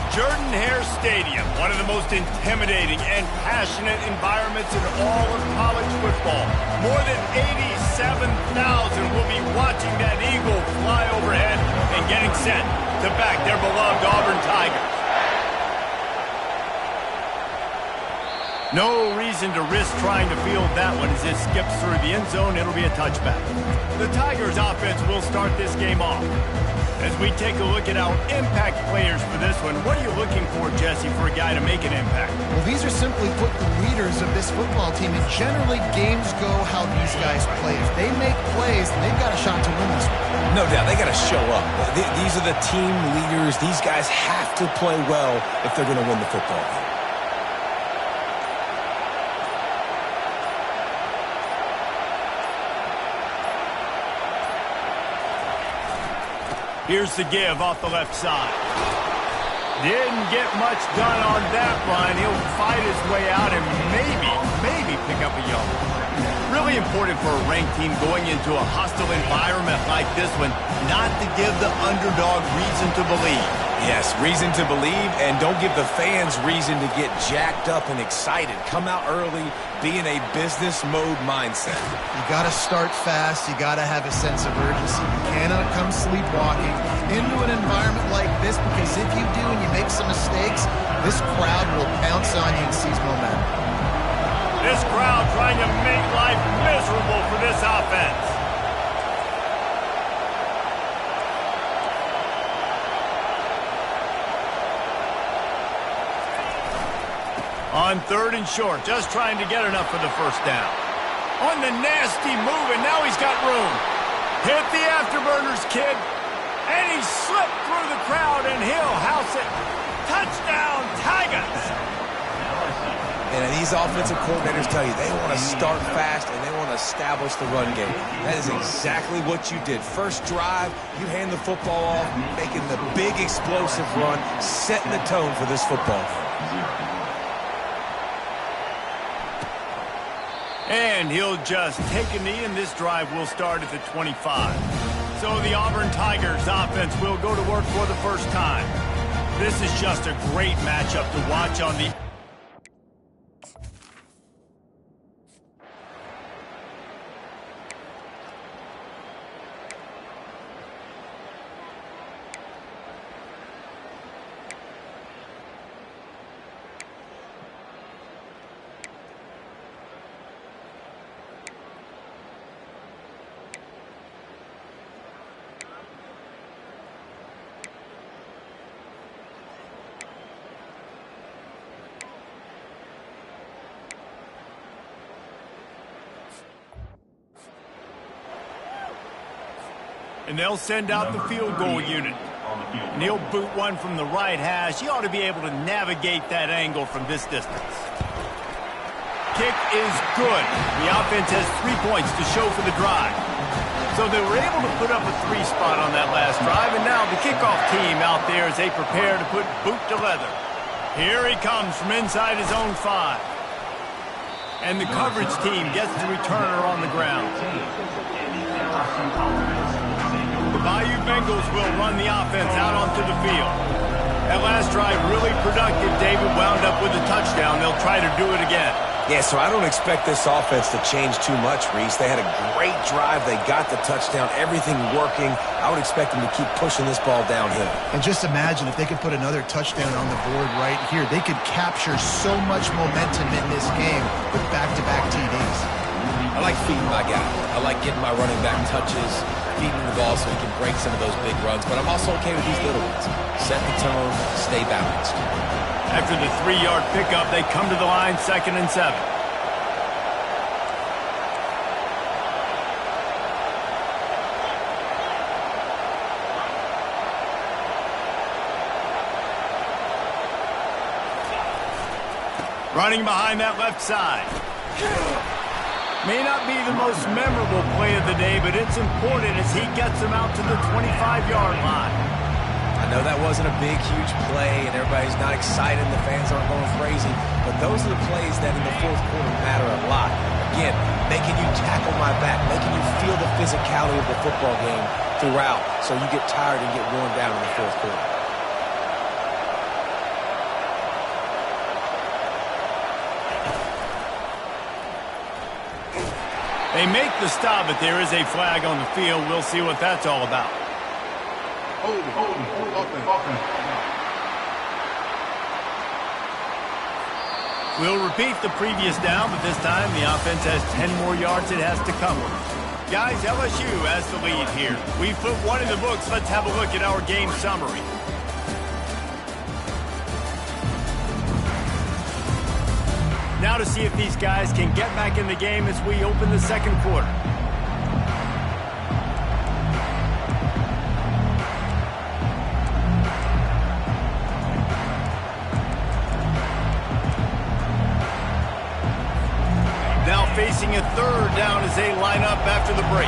Jordan-Hare Stadium, one of the most intimidating and passionate environments in all of college football. More than 87,000 will be watching that eagle fly overhead and getting set to back their beloved Auburn Tigers. No reason to risk trying to field that one as it skips through the end zone. It'll be a touchback. The Tigers offense will start this game off. As we take a look at our impact players for this one, what are you looking for, Jesse, for a guy to make an impact? Well, these are simply put the leaders of this football team, and generally games go how these guys play. If they make plays, they've got a shot to win this one. No doubt, they got to show up. These are the team leaders. These guys have to play well if they're going to win the football game. Here's the give off the left side. Didn't get much done on that run. He'll fight his way out and maybe pick up a yard. Really important for a ranked team going into a hostile environment like this one, not to give the underdog reason to believe. Yes, reason to believe, and don't give the fans reason to get jacked up and excited. Come out early, be in a business mode mindset. You got to start fast. You got to have a sense of urgency. You cannot come sleepwalking into an environment like this, because if you do and you make some mistakes, this crowd will pounce on you and seize momentum. This crowd trying to make life miserable for this offense. On 3rd and short, just trying to get enough for the first down. On the nasty move, and now he's got room. Hit the afterburners, kid. And he slipped through the crowd, and he'll house it. Touchdown, Tigers! And these offensive coordinators tell you they want to start fast and they want to establish the run game. That is exactly what you did. First drive, you hand the football off, making the big explosive run, setting the tone for this football game. And he'll just take a knee, and this drive will start at the 25. So the Auburn Tigers offense will go to work for the first time. This is just a great matchup to watch on the... And they'll send out the field goal unit. And he'll boot one from the right hash. He ought to be able to navigate that angle from this distance. Kick is good. The offense has 3 points to show for the drive. So they were able to put up a 3 spot on that last drive, and now the kickoff team out there as they prepare to put boot to leather. Here he comes from inside his own 5. And the coverage team gets the returner on the ground. The Bayou Bengals will run the offense out onto the field. That last drive really productive. David wound up with a touchdown. They'll try to do it again. Yeah, so I don't expect this offense to change too much, Reese. They had a great drive. They got the touchdown. Everything working. I would expect them to keep pushing this ball downhill. And just imagine if they could put another touchdown on the board right here. They could capture so much momentum in this game with back-to-back TDs. I like feeding my guy. I like getting my running back touches, feeding the ball so he can break some of those big runs. But I'm also okay with these little ones. Set the tone, stay balanced. After the 3-yard pickup, they come to the line, 2nd and 7. Running behind that left side. May not be the most memorable play of the day, but it's important as he gets them out to the 25-yard line. I know that wasn't a big, huge play, and everybody's not excited, and the fans aren't going crazy, but those are the plays that in the fourth quarter matter a lot. Again, making you tackle my back, making you feel the physicality of the football game throughout, so you get tired and get worn down in the fourth quarter. They make the stop, but there is a flag on the field. We'll see what that's all about. We'll repeat the previous down, but this time the offense has 10 more yards it has to cover. Guys, LSU has the lead here. We've put one in the books. Let's have a look at our game summary. Now to see if these guys can get back in the game as we open the second quarter. Now facing a third down as they line up after the break.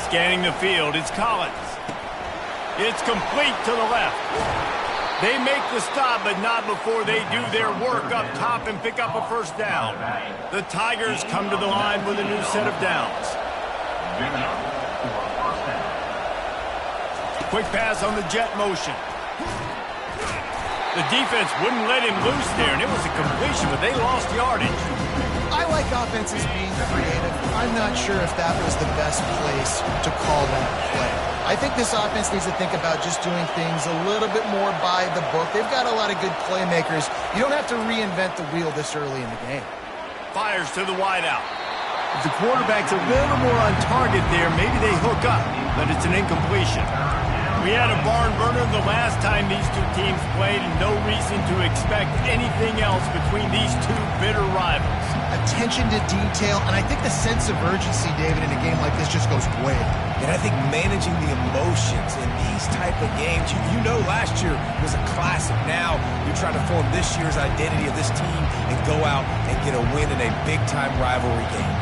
Scanning the field, it's Collins. It's complete to the left. They make the stop, but not before they do their work up top and pick up a first down. The Tigers come to the line with a new set of downs. Quick pass on the jet motion. The defense wouldn't let him loose there, and it was a completion, but they lost yardage. I like offenses being creative. I'm not sure if that was the best place to call that play. I think this offense needs to think about just doing things a little bit more by the book. They've got a lot of good playmakers. You don't have to reinvent the wheel this early in the game. Fires to the wideout. If the quarterback's a little more on target there, maybe they hook up, but it's an incompletion. We had a barn burner the last time these two teams played, and no reason to expect anything else between these two bitter rivals. Attention to detail, and I think the sense of urgency, David, in a game like this just goes way up. And I think managing the emotions in these type of games, you know last year was a classic. Now you're trying to form this year's identity of this team and go out and get a win in a big-time rivalry game.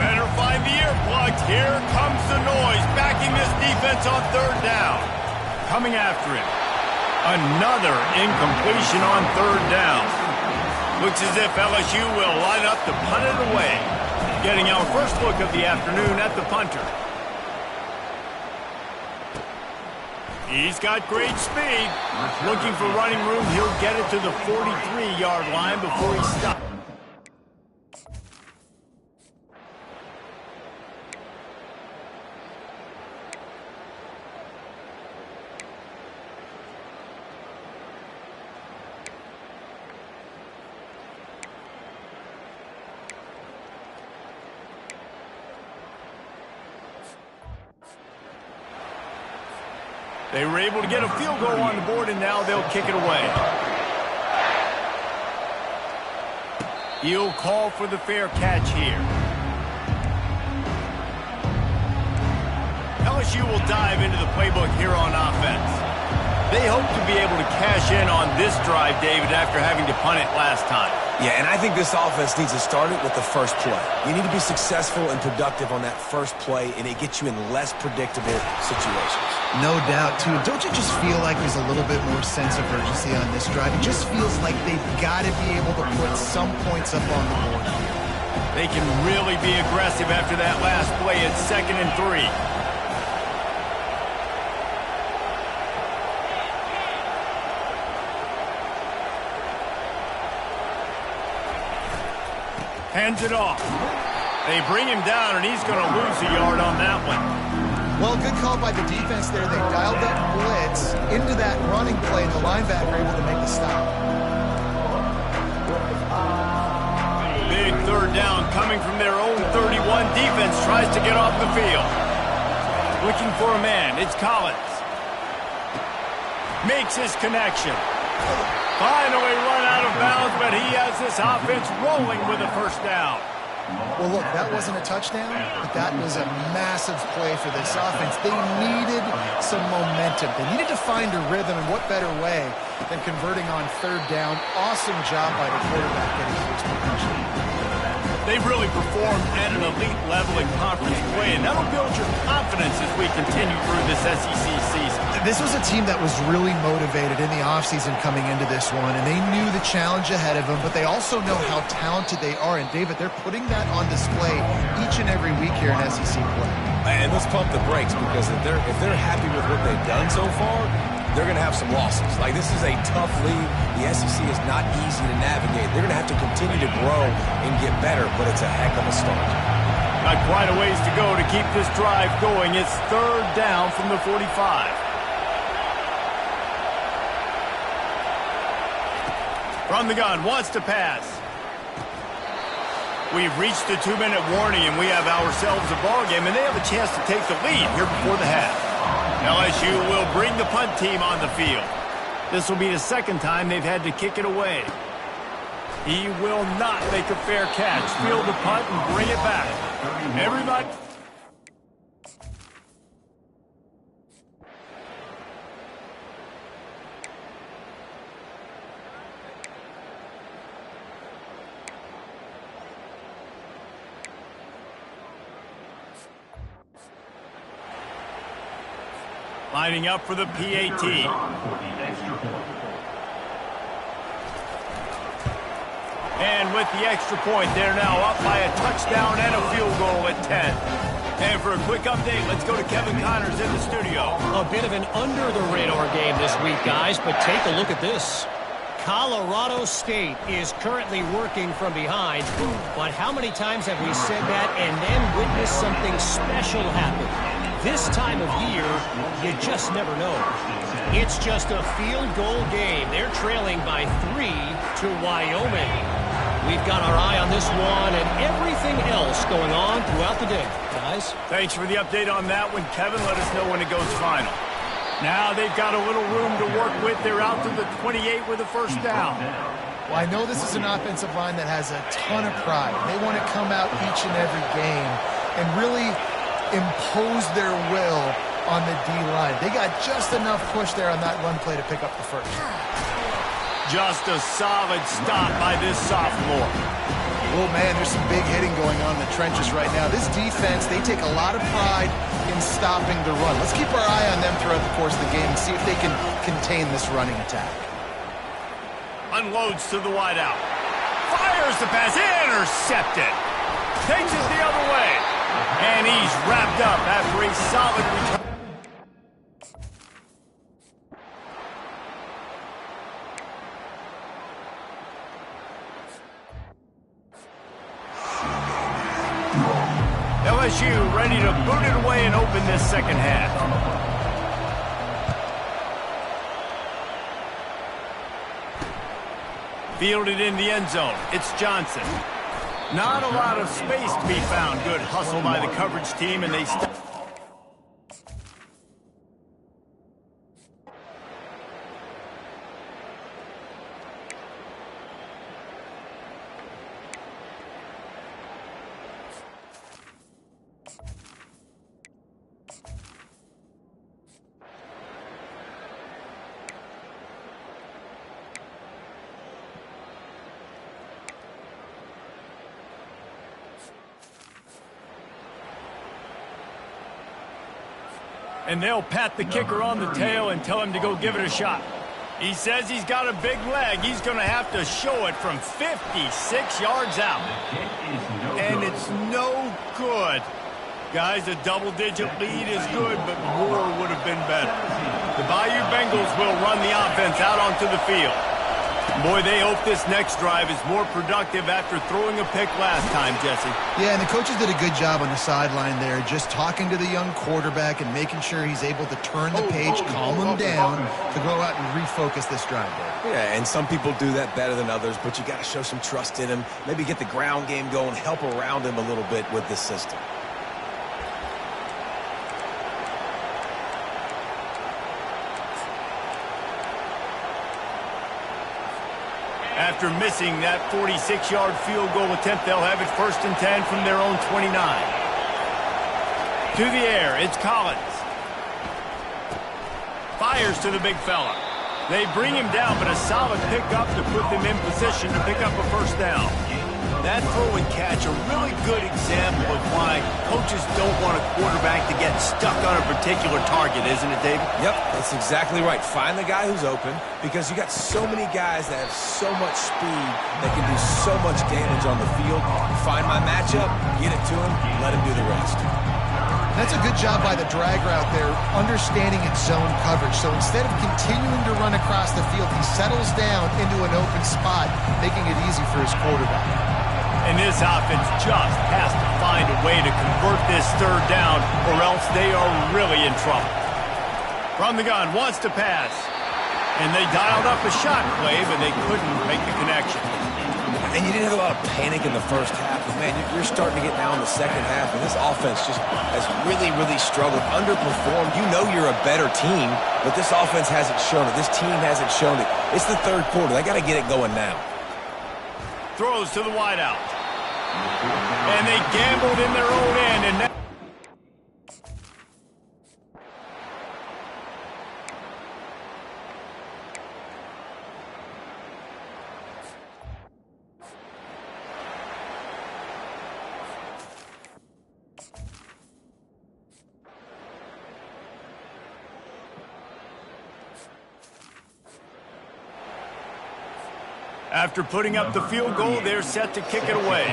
Better find the earplugs. Here comes the noise, backing this defense on third down. Coming after it. Another incompletion on third down. Looks as if LSU will line up to punt it away. Getting our first look of the afternoon at the punter. He's got great speed. Looking for running room. He'll get it to the 43-yard line before he stops. They were able to get a field goal on the board, and now they'll kick it away. He'll call for the fair catch here. LSU will dive into the playbook here on offense. They hope to be able to cash in on this drive, David, after having to punt it last time. Yeah, and I think this offense needs to start it with the first play. You need to be successful and productive on that first play, and it gets you in less predictable situations. No doubt, too. Don't you just feel like there's a little bit more sense of urgency on this drive? It just feels like they've got to be able to put some points up on the board here. They can really be aggressive after that last play at 2nd and 3. Hands it off. They bring him down, and he's going to lose a yard on that one. Well, good call by the defense there. They dialed that blitz into that running play, and the linebacker able to make the stop. Big third down coming from their own 31. Defense tries to get off the field. Looking for a man. It's Collins. Makes his connection. Finally run out of bounds, but he has this offense rolling with a first down. Well, look, that wasn't a touchdown, but that was a massive play for this offense. They needed some momentum. They needed to find a rhythm, and what better way than converting on third down. Awesome job by the quarterback getting first potential. They've really performed at an elite level in conference play, and that'll build your confidence as we continue through this SEC season. This was a team that was really motivated in the offseason coming into this one, and they knew the challenge ahead of them, but they also know how talented they are. And, David, they're putting that on display each and every week here in SEC play. And let's pump the brakes, because if they're happy with what they've done so far, they're going to have some losses. Like, this is a tough league. The SEC is not easy to navigate. They're going to have to continue to grow and get better, but it's a heck of a start. Got quite a ways to go to keep this drive going. It's third down from the 45. From the gun, wants to pass. We've reached the 2-minute warning, and we have ourselves a ball game, and they have a chance to take the lead here before the half. LSU will bring the punt team on the field. This will be the second time they've had to kick it away. He will not make a fair catch. Field the punt and bring it back. Everybody. Lining up for the PAT. And with the extra point, they're now up by a touchdown and a field goal at 10. And for a quick update, let's go to Kevin Connors in the studio. A bit of an under-the-radar game this week, guys, but take a look at this. Colorado State is currently working from behind, but how many times have we said that and then witnessed something special happen? This time of year, you just never know. It's just a field goal game. They're trailing by 3 to Wyoming. We've got our eye on this one and everything else going on throughout the day. Guys? Thanks for the update on that one, Kevin. Let us know when it goes final. Now they've got a little room to work with. They're out to the 28 with a first down. Well, I know this is an offensive line that has a ton of pride. They want to come out each and every game and really impose their will on the D-line. They got just enough push there on that run play to pick up the first. Just a solid stop by this sophomore. Oh, man, there's some big hitting going on in the trenches right now. This defense, they take a lot of pride in stopping the run. Let's keep our eye on them throughout the course of the game and see if they can contain this running attack. Unloads to the wideout. Fires the pass. Intercepted. Takes it the other way. And he's wrapped up after a solid return. LSU ready to boot it away and open this second half. Fielded in the end zone. It's Johnson. Not a lot of space to be found. Good hustle by the coverage team, and they stop. And they'll pat the kicker on the tail and tell him to go give it a shot. He says he's got a big leg. He's going to have to show it from 56 yards out. And it's no good. Guys, a double-digit lead is good, but more would have been better. The Bayou Bengals will run the offense out onto the field. Boy, they hope this next drive is more productive after throwing a pick last time, Jesse. Yeah, and the coaches did a good job on the sideline there, just talking to the young quarterback and making sure he's able to turn the page, calm him down, to go out and refocus this drive there. Yeah, and some people do that better than others, but you got to show some trust in him, maybe get the ground game going, help around him a little bit with this system. After missing that 46-yard field goal attempt, they'll have it 1st and 10 from their own 29. To the air, it's Collins. Fires to the big fella. They bring him down, but a solid pickup to put them in position to pick up a first down. That throw and catch, a really good example of why coaches don't want a quarterback to get stuck on a particular target, isn't it, David? Yep, that's exactly right. Find the guy who's open, because you got so many guys that have so much speed that can do so much damage on the field. Find my matchup, get it to him, let him do the rest. That's a good job by the drag route there, understanding its zone coverage. So instead of continuing to run across the field, he settles down into an open spot, making it easy for his quarterback. And this offense just has to find a way to convert this third down, or else they are really in trouble. From the gun, wants to pass. And they dialed up a shot play, but they couldn't make the connection. And you didn't have a lot of panic in the first half. But man, you're starting to get now in the second half, and this offense just has really, really struggled, underperformed. You know you're a better team, but this offense hasn't shown it. This team hasn't shown it. It's the third quarter. They got to get it going now. Throws to the wideout. And they gambled in their own end, and now after putting up the field goal, they're set to kick it away.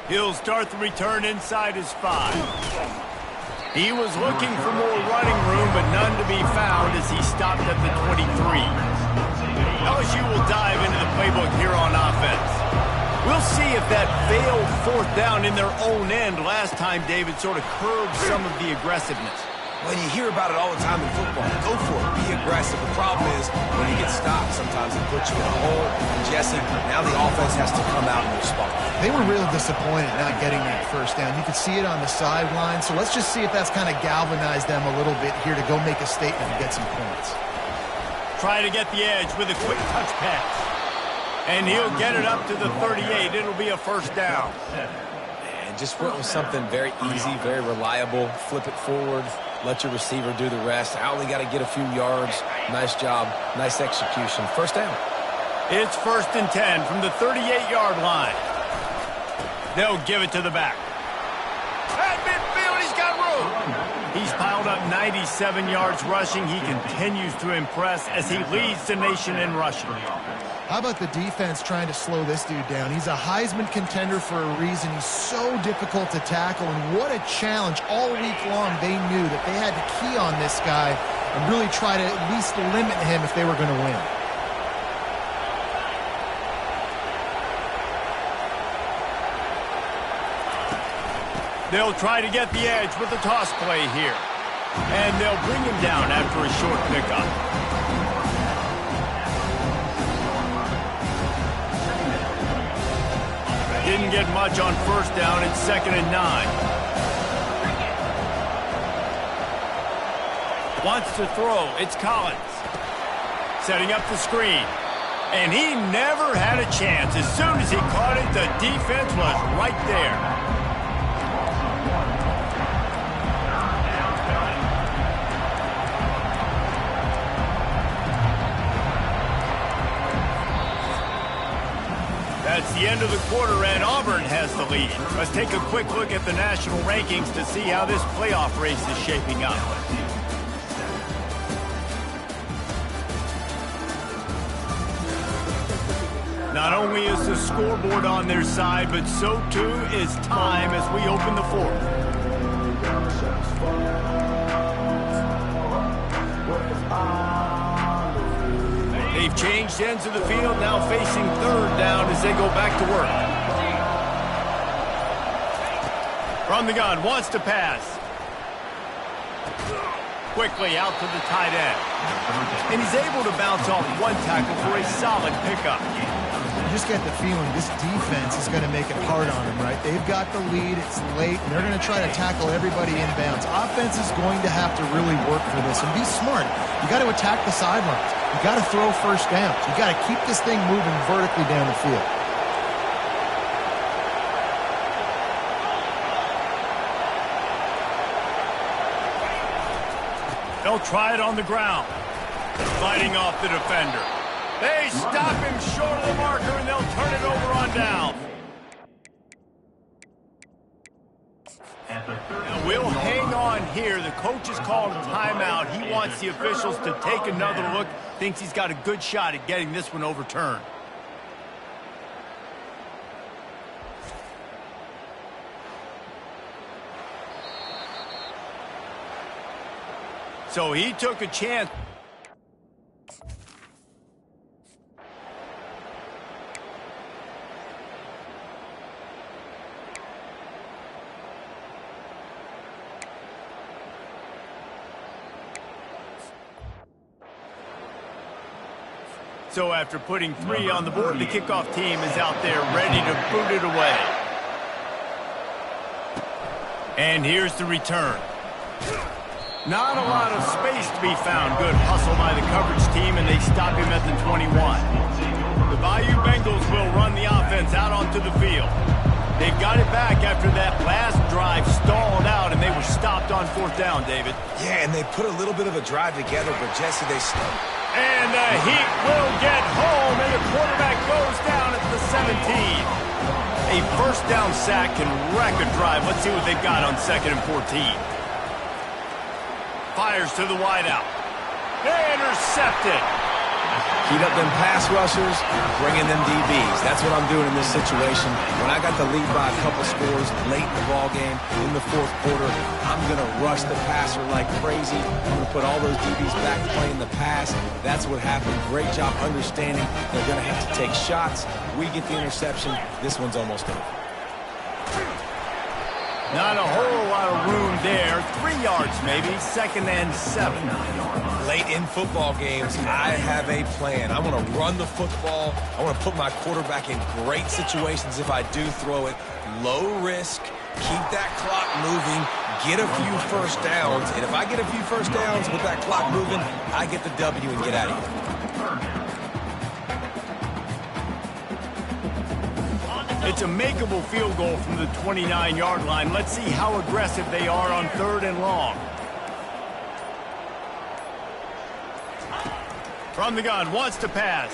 He'll start the return inside his 5. He was looking for more running room, but none to be found as he stopped at the 23. LSU will dive into the playbook here on offense. We'll see if that failed fourth down in their own end last time, David, sort of curbed some of the aggressiveness. Well, you hear about it all the time in football. Go for it. Be aggressive. The problem is when you get stopped, sometimes it puts you in a hole. And Jesse, now the offense has to come out and respond. They were real disappointed not getting that first down. You could see it on the sideline. So let's just see if that's kind of galvanized them a little bit here to go make a statement and get some points. Try to get the edge with a quick touch pass. And he'll get it up to the 38. It'll be a first down. And just went with something very easy, very reliable. Flip it forward. Let your receiver do the rest. I only got to get a few yards. Nice job. Nice execution. First down. It's 1st and 10 from the 38-yard line. They'll give it to the back. At midfield, he's got room. He's piled up 97 yards rushing. He continues to impress as he leads the nation in rushing. How about the defense trying to slow this dude down? He's a Heisman contender for a reason. He's so difficult to tackle, and what a challenge. All week long, they knew that they had to key on this guy and really try to at least limit him if they were going to win. They'll try to get the edge with the toss play here. And they'll bring him down after a short pickup. Didn't get much on first down. It's 2nd and 9. Wants to throw. It's Collins. Setting up the screen. And he never had a chance. As soon as he caught it, the defense was right there. That's the end of the quarter, and Auburn has the lead. Let's take a quick look at the national rankings to see how this playoff race is shaping up. Not only is the scoreboard on their side, but so too is time as we open the fourth. They've changed ends of the field, now facing third down as they go back to work. From the gun, wants to pass. Quickly out to the tight end. And he's able to bounce off one tackle for a solid pickup. You just get the feeling this defense is going to make it hard on them, right? They've got the lead, it's late, and they're going to try to tackle everybody inbounds. Offense is going to have to really work for this and be smart. You got to attack the sidelines. You got to throw first downs. You got to keep this thing moving vertically down the field. They'll try it on the ground. Fighting off the defender. They stop him short of the marker, and they'll turn it over on down. And we'll hang on here. The coach is calling a timeout. He wants the officials to take another look. Thinks he's got a good shot at getting this one overturned. So he took a chance. So after putting 3 on the board, the kickoff team is out there ready to boot it away. And here's the return. Not a lot of space to be found. Good hustle by the coverage team, and they stop him at the 21. The Bayou Bengals will run the offense out onto the field. They've got it back after that last drive stalled out, and they were stopped on 4th down, David. Yeah, and they put a little bit of a drive together, but Jesse, they stopped. And the Heat will get home, and the quarterback goes down at the 17. A first down sack can wreck a drive. Let's see what they've got on 2nd and 14. Fires to the wideout. Intercepted. Heat up them pass rushers, bring in them DBs. That's what I'm doing in this situation. When I got the lead by a couple scores late in the ball game, in the 4th quarter, I'm going to rush the passer like crazy. I'm going to put all those DBs back playing the pass. That's what happened. Great job understanding they're going to have to take shots. We get the interception. This one's almost over. Not a whole lot of room there. 3 yards maybe. 2nd and 7. Late in football games, I have a plan. I want to run the football. I want to put my quarterback in great situations if I do throw it. Low risk, keep that clock moving, get a few first downs. And if I get a few first downs with that clock moving, I get the W and get out of here. It's a makeable field goal from the 29-yard line. Let's see how aggressive they are on 3rd and long. From the gun, wants to pass.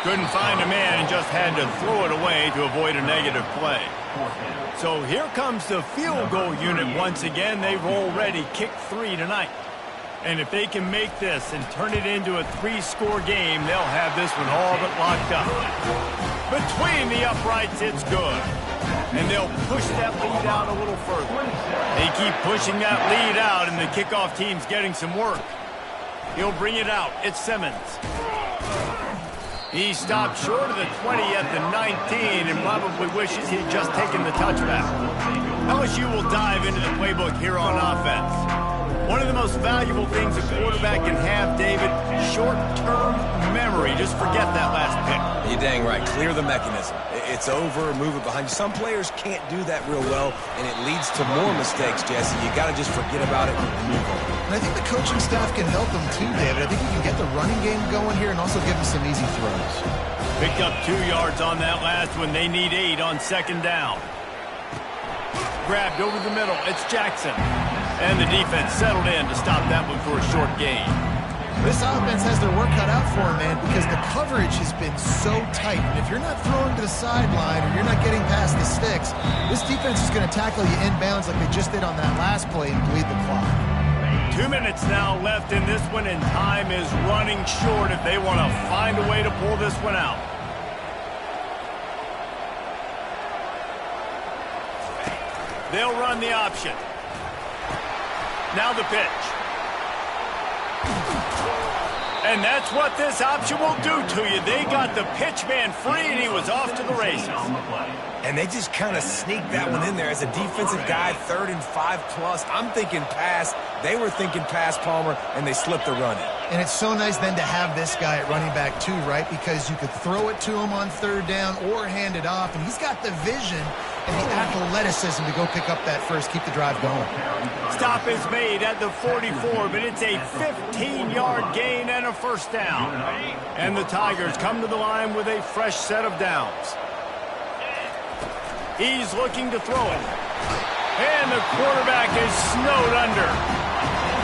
Couldn't find a man and just had to throw it away to avoid a negative play. So here comes the field goal unit once again. They've already kicked 3 tonight. And if they can make this and turn it into a 3-score game, they'll have this one all but locked up. Between the uprights, it's good. And they'll push that lead out a little further. They keep pushing that lead out, and the kickoff team's getting some work. He'll bring it out. It's Simmons. He stopped short of the 20 at the 19 and probably wishes he'd just taken the touchback. LSU will dive into the playbook here on offense. One of the most valuable things a quarterback can have, David, short-term memory. Just forget that last pick. You're dang right. Clear the mechanism. It's over, move it behind you. Some players can't do that real well, and it leads to more mistakes, Jesse. You got to just forget about it and move on. And I think the coaching staff can help them too, David. I think you can get the running game going here and also give them some easy throws. Picked up 2 yards on that last one. They need 8 on 2nd down. Grabbed over the middle. It's Jackson. And the defense settled in to stop that one for a short gain. This offense has their work cut out for them, man, because the coverage has been so tight. And if you're not throwing to the sideline or you're not getting past the sticks, this defense is going to tackle you inbounds like they just did on that last play and bleed the clock. 2 minutes now left in this one, and time is running short if they want to find a way to pull this one out. They'll run the option. Now the pitch. And that's what this option will do to you. They got the pitch man free, and he was off to the races. And they just kind of sneaked that one in there as a defensive guy, 3rd and 5+. I'm thinking pass. They were thinking pass, Palmer, and they slipped the run in. And it's so nice then to have this guy at running back too, right? Because you could throw it to him on 3rd down or hand it off, and he's got the vision and the athleticism to go pick up that first, keep the drive going. Stop is made at the 44, but it's a 15-yard gain and a first down. And the Tigers come to the line with a fresh set of downs. He's looking to throw it. And the quarterback is snowed under.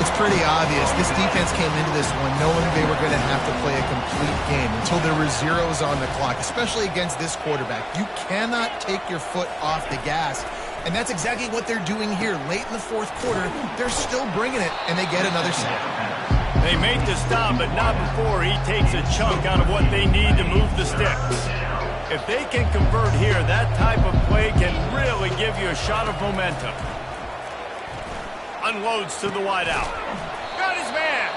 It's pretty obvious. This defense came into this one knowing they were going to have to play a complete game until there were zeros on the clock, especially against this quarterback. You cannot take your foot off the gas. And that's exactly what they're doing here. Late in the 4th quarter, they're still bringing it, and they get another sack. They make the stop, but not before he takes a chunk out of what they need to move the sticks. If they can convert here, that type of play can really give you a shot of momentum. unloads to the wideout. Got his man.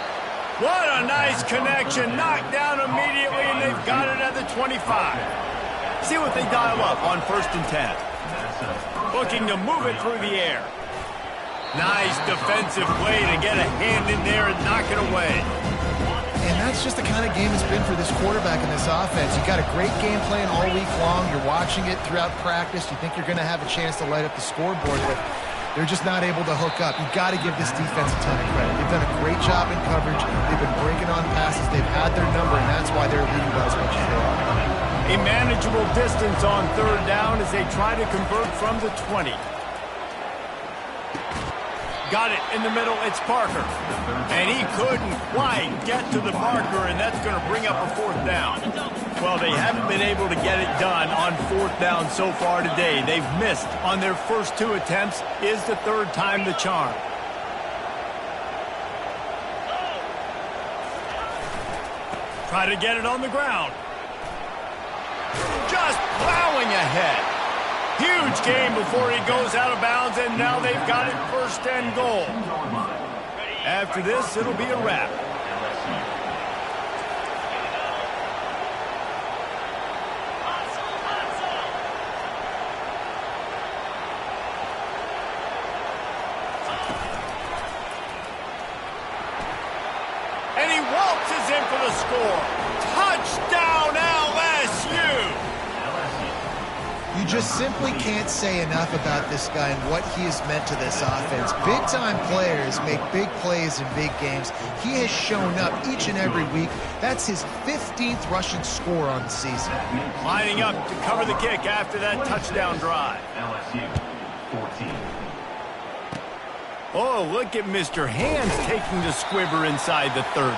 What a nice connection. Knocked down immediately, and they've got it at the 25. See what they dial up on 1st and 10. Looking to move it through the air. Nice defensive play to get a hand in there and knock it away. And that's just the kind of game it's been for this quarterback in this offense. You got a great game plan all week long. You're watching it throughout practice. You think you're going to have a chance to light up the scoreboard, but they're just not able to hook up. You got to give this defense a ton of credit. They've done a great job in coverage. They've been breaking on passes. They've had their number, and that's why they're leading by as much as they are. A manageable distance on 3rd down as they try to convert from the 20. Got it in the middle. It's Parker. And he couldn't quite get to the marker, and that's going to bring up a 4th down. Well, they haven't been able to get it done on 4th down so far today. They've missed on their first 2 attempts. Is the 3rd time the charm. Try to get it on the ground. Just plowing ahead. Huge game before he goes out of bounds, and now they've got it 1st and goal. After this, it'll be a wrap. And he waltzes in for the score. Touchdown, LSU! You just simply can't say enough about this guy and what he has meant to this offense. Big-time players make big plays in big games. He has shown up each and every week. That's his 15th rushing score on the season. Lining up to cover the kick after that touchdown drive. LSU 14. Oh, look at Mr. Hands taking the squibber inside the 30.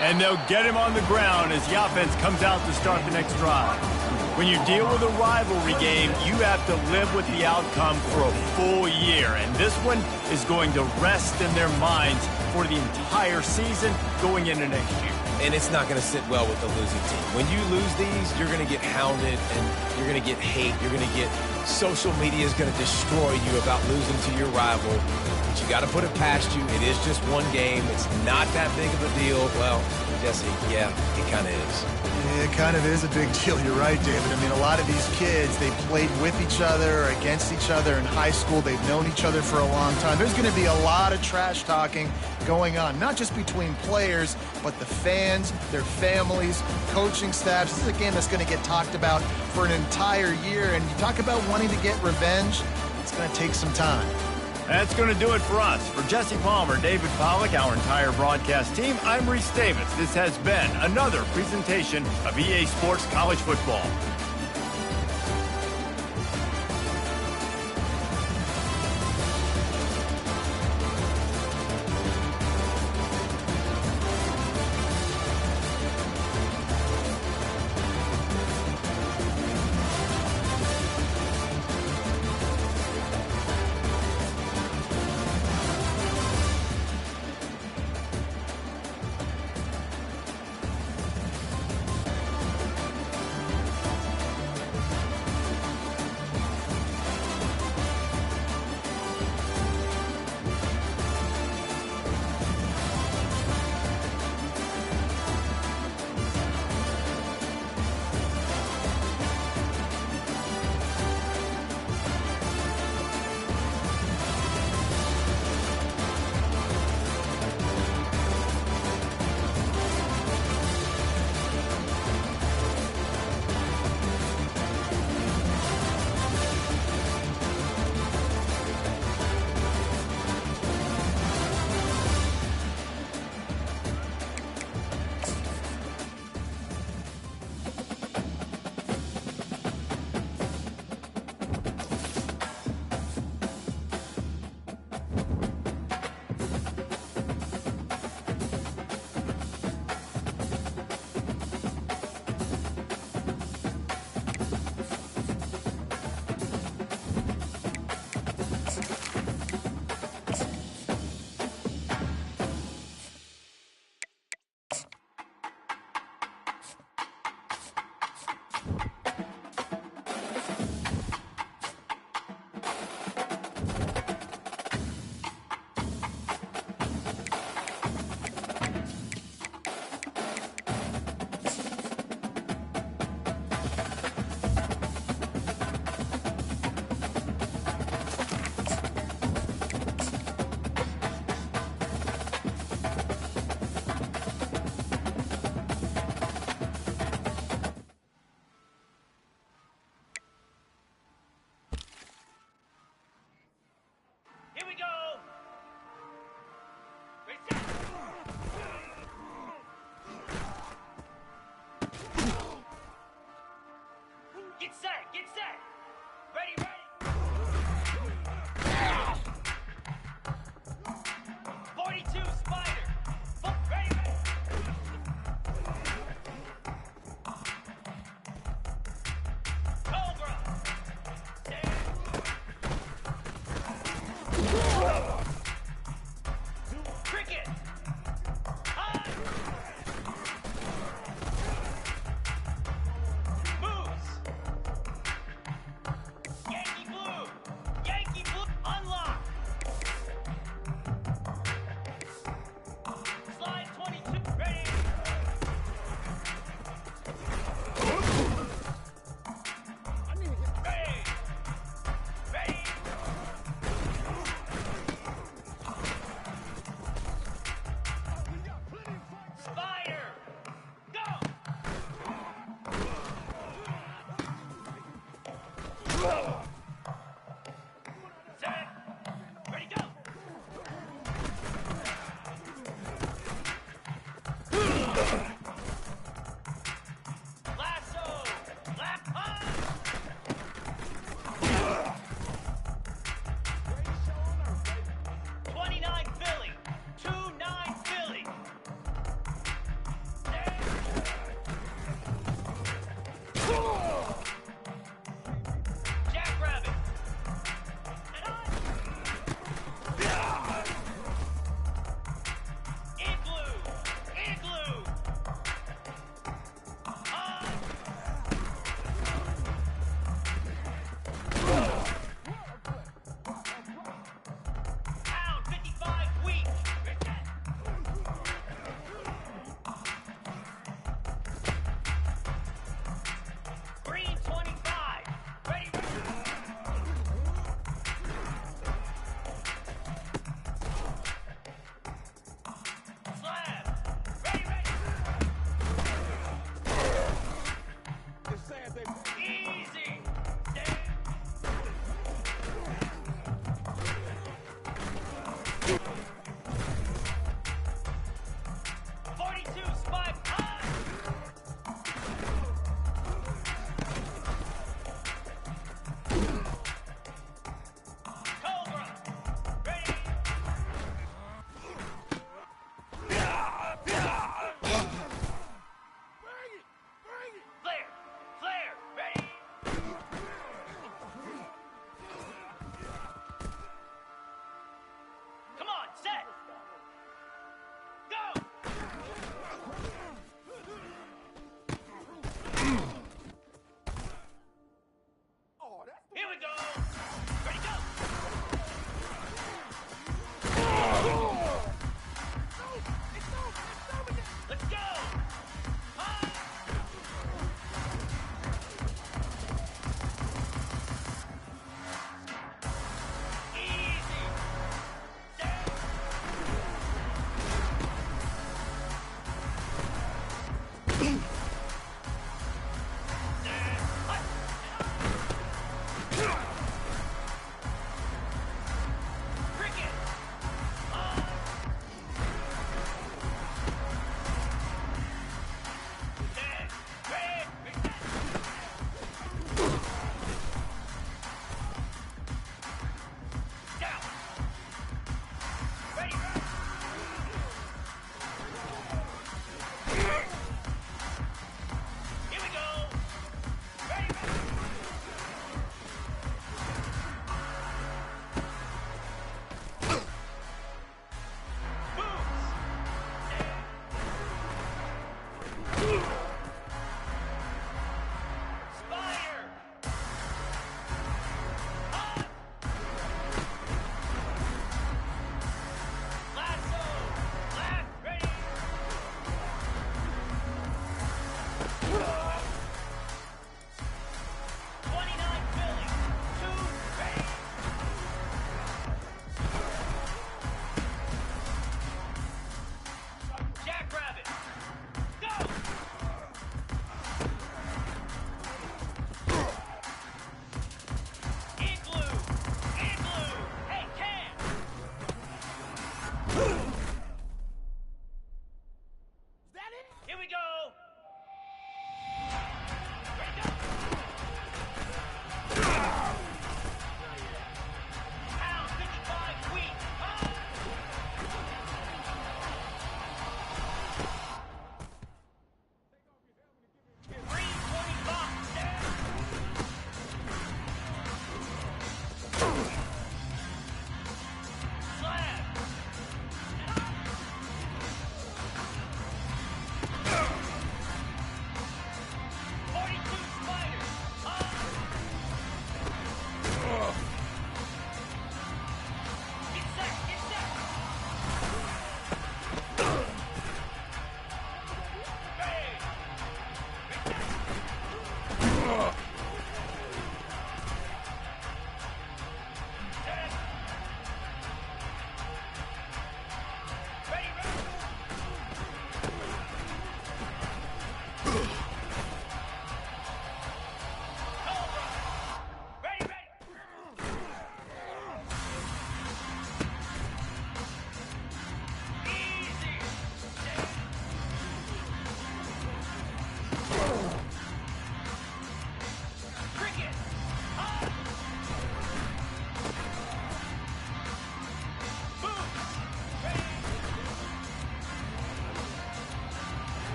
And they'll get him on the ground as the offense comes out to start the next drive. When you deal with a rivalry game, you have to live with the outcome for a full year. And this one is going to rest in their minds for the entire season going into next year. And it's not going to sit well with the losing team. When you lose these, you're going to get hounded and you're going to get hate. You're going to get social media is going to destroy you about losing to your rival. But you got to put it past you. It is just one game. It's not that big of a deal. Well, Jesse, yeah, it kind of is. It kind of is a big deal. You're right, David. I mean, a lot of these kids, they played with each other or against each other in high school. They've known each other for a long time. There's going to be a lot of trash talking going on, not just between players, but the fans, their families, coaching staffs. This is a game that's going to get talked about for an entire year. And you talk about wanting to get revenge, it's going to take some time. That's going to do it for us. For Jesse Palmer, David Pollack, our entire broadcast team, I'm Reese Davis. This has been another presentation of EA Sports College Football.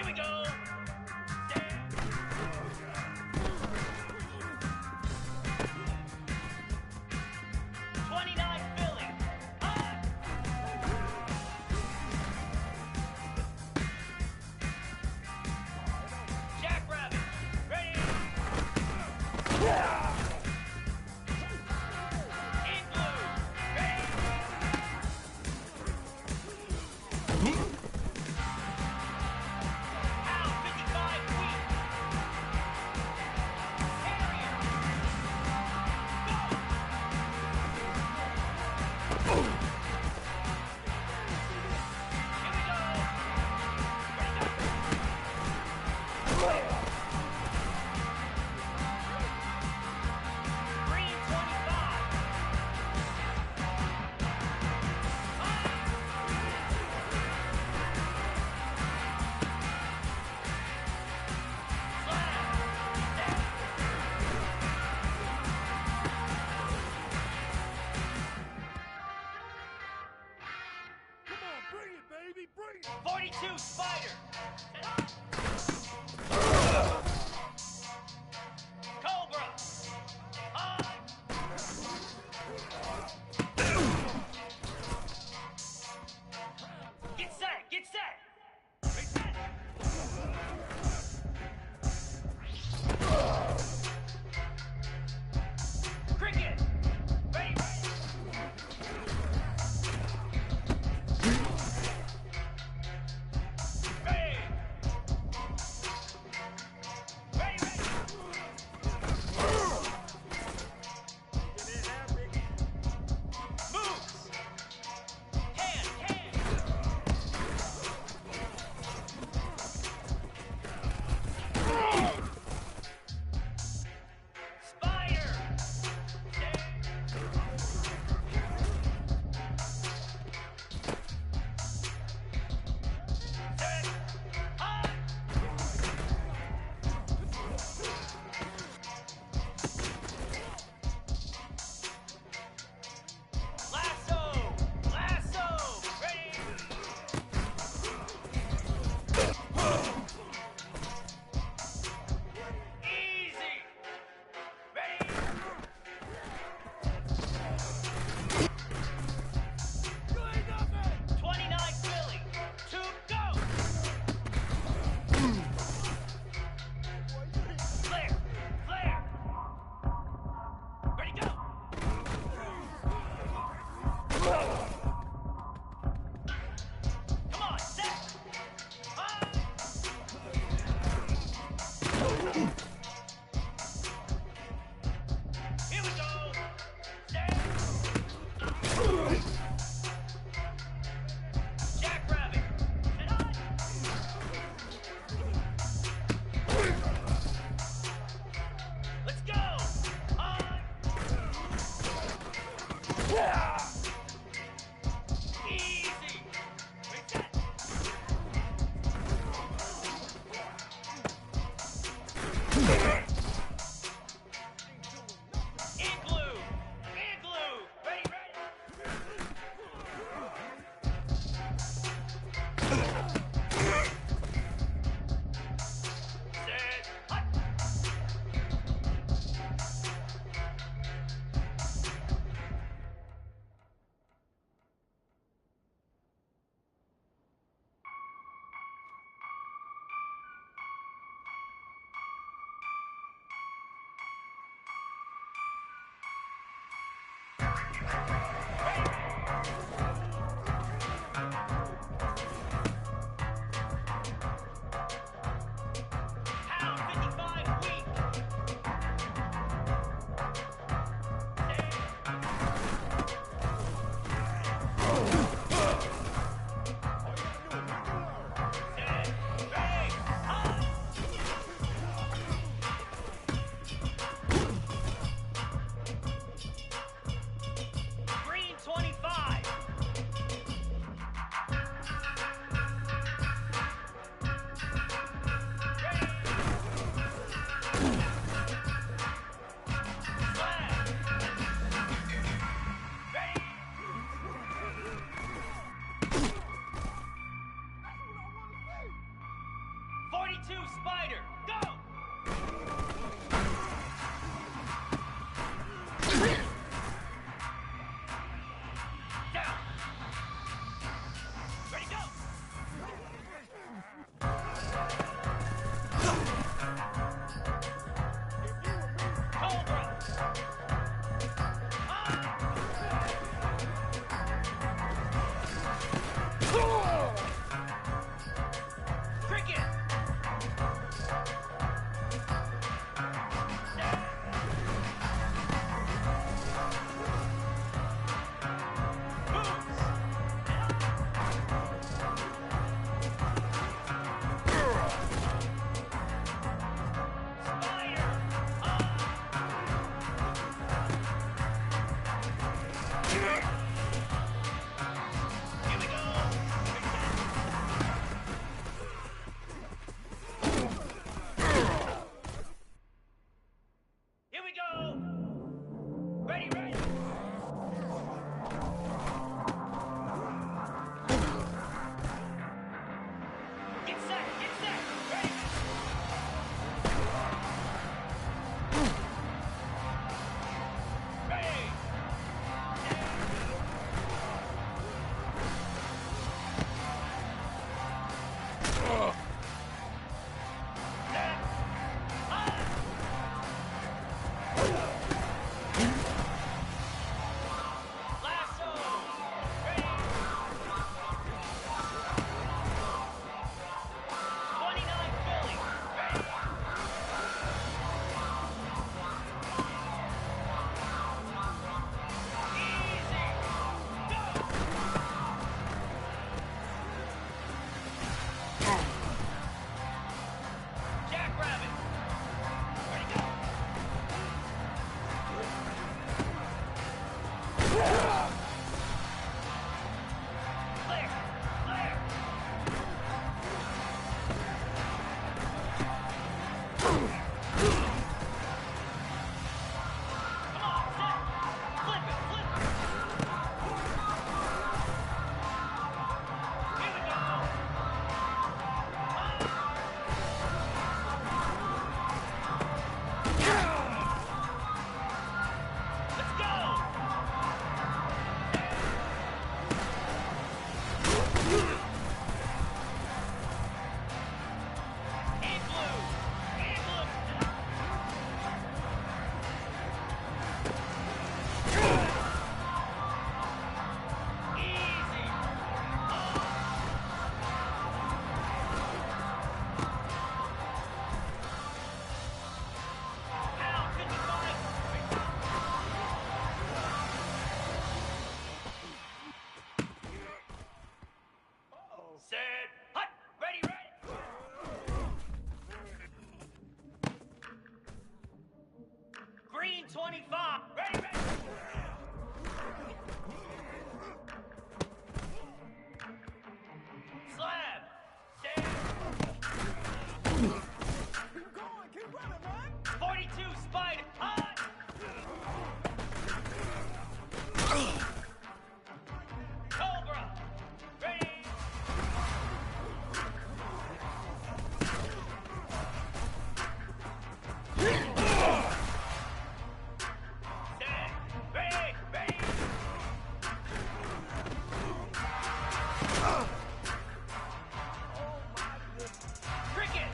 we go. Stand. 29 Philly. Hot. Jackrabbit. Ready. In blue. Ready. Out 55 feet. Harrier. Go. Here we go. Ready, go. Green 25. Come on, bring it, baby, bring it! 42 Spider. Cobra. High. Get set, get set. Reset. Cricket. Ready, ready. Ready, ready. Moves. Hand. Spider. Set. High. Lasso. Ready. Easy. Ready. 29 Philly. 2 go. Flare. Ready, go. Come on, set. High. Here we go. Stand. Jackrabbit. And on. Let's go. On. Easy. Reset. Igloo. Ready. Set. Hut. 42 Spider, go! Down. Ready, go! Cobra! Cricket! Here we go! Ready, ready! Get set, ready! Ready! Lasso! Ready! 29 Philly! Ready! Easy! Go! Jackrabbit! Ready, go! Clear! Clear! Come on, set! Flip it, flip it! Here we go! Let's go! Igloo! Igloo! Easy! Pound 55! Set! Hut! Ready, ready! Green 25! Ready, ready! Slab! Stand! Keep running, man! 42 Spider! Hut! Cobra! Ready! Stand! Ready! Ready! Cricket!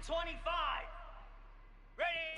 25. Ready?